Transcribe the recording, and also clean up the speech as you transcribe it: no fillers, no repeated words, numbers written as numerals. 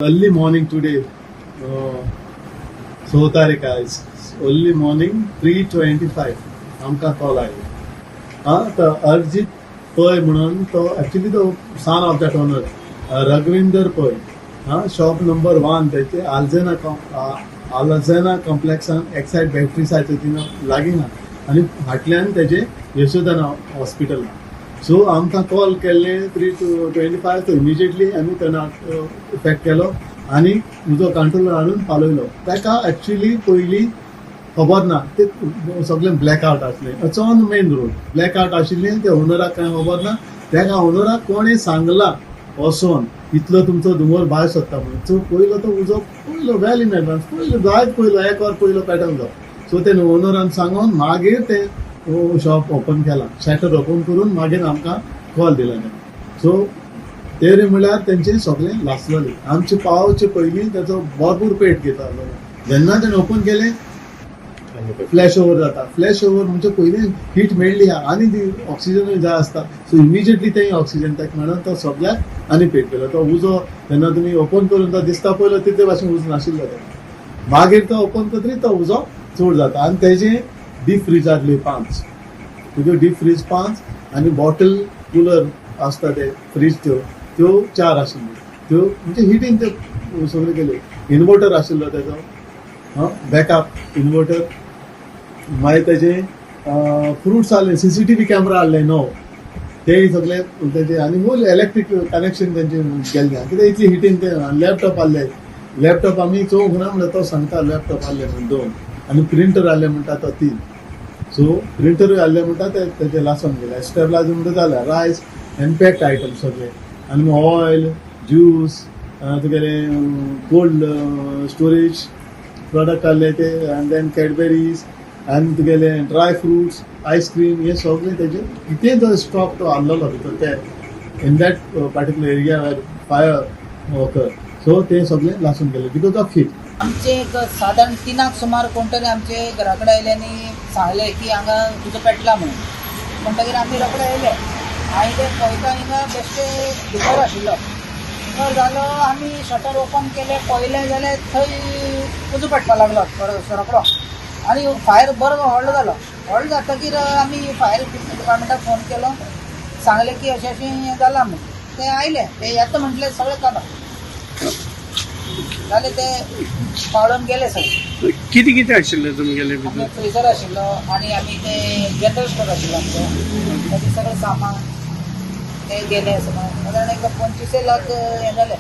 Early morning today, 6 तारीख आज early morning 3:25 आमकां कॉल आयलो. तो अरिजीत पै म्हणून तो ऍक्च्युली तो सन ऑफ दॅट ओनर रघविंदर पै शॉप नंबर 1 त्याचे आल्जेना कॉम्प्लेक्सान एक्साइड बॅटरी सायड तिनं लागीं आनी फाटल्यान तेजे यशोधन हॉस्पिटल. सो आमकां कॉल केल्ले 3:25 तो इमिजिएटली आमी तेन्ना इफेक्ट केलो आनी उजो कंट्रोलर हाडून पालयलो. ताका ऍक्च्युली पयलीं खबर ना, ते सगळें ब्लॅकआउट आसलें. It's on main road blackout आशिल्लें. ते ओनराक कांय खबर ना. ताका ओनराक कोणें सांगला वचोन इतलो तुमचो धुंवर भायर सरता म्हणून. सो पयलो तो उजो पयलो वेल इन एडवान्स पयलो जायत पयलो एक वर पयलो पेटोवंक जाय. सो तेणें ओनरान सांगून मागीर ते शॉप ओपन केला. शटर ओपन करून मागीर आमकां कॉल दिला. सो ते म्हळ्यार तेंचे सगळें लासलेलें. आमचे पावचे पयलीं तेचो भरपूर पेट घेतालो. जेन्ना तेणें ओपन केलें फ्लॅश ओवर जाता. फ्लॅश ओवर म्हणजे पयलीं हीट मेळ्ळी आनी ती ऑक्सिजनूय जाय आसता. सो इमिजिएटली तें ऑक्सिजन ताका मेळोन तो सगळ्याक आनी पेट केलो. तो उजो जेन्ना तुमी ओपन करून तो दिसता पयलो तितले भाशेन उजो नाशिल्लो तो. मागीर तो ओपन करतरी तो उजो चड जाता आनी तेजे डीप फ्रीज आसले 5. तुज्यो डीप फ्रीज 5 आनी बॉटल कुलर आसता ते फ्रीज त्यो 4 आशिल्ल्यो. त्यो म्हणजे हिटीन ते सगळे केले. इन्वर्टर आशिल्लो तेजो बॅकअप इन्वर्टर. मागीर तेजे फ्रुट्स आहले. CCTV कॅमेरा आहले नो ते सगळे तेजे आनी मूल इलेक्ट्रीक कनेक्शन तेंचे केल्लें. कित्याक इतली हिटीन ते लॅपटॉप आहले. लॅपटॉप आमी चोवंक ना म्हणल्यार तो सांगता लॅपटॉप आहले म्हणून 2 आनी प्रिंटर आहले म्हणटा तो 3. सो प्रिंटरूय आहले म्हणटा तेजे लासून गेले. स्टेबलायझर म्हणटा जाल्यार रायस एंड पॅक्ड आयटम सगळे आनी ऑयल ज्यूस तुगेले कोल्ड स्टोरेज प्रोडक्ट आहले ते एंड देन कॅडबेरीज आनी तुगेले ड्राय फ्रुट्स आयस्क्रीम हे सगळे तेजे कितें जो स्टॉक तो आहलोलो भितर ते in that particular area where fire occur. So ते सगळे लासून गेले बिकॉज ऑफ हीट. आमचे एक साधारण 3 सुमार कोण तरी आमचे घरा कडेन आयले आनी सांगले की हांगा तुजो पेटला म्हणून. म्हणटकीर आमी रोखडे येयले आनी ते पळयता हिंगा बेश्टे भितर आशिल्लो. भितर जालो आमी शटर ओपन केले पळयलें जाल्यार थंय उजो पेटपाक लागलो रोखडो. आनी फायर बरो व्हडलो जालो. व्हडलो जातकीर आमी फायर डिपार्टमेंटाक फोन केलो. सांगलें की अशें अशें जालां म्हणून. ते आयले ते येता म्हटलें सगळें काडा जाले ते पावडून गेले सगळे. कितें आशिल्लें तुमगेले भितर? फ्रिजर आशिल्लो आनी आमी ते जनरल स्टोर आशिल्लो आमचो. ताजे सगळें सामान ते गेले सादारण एक 25 लाख हें जालें.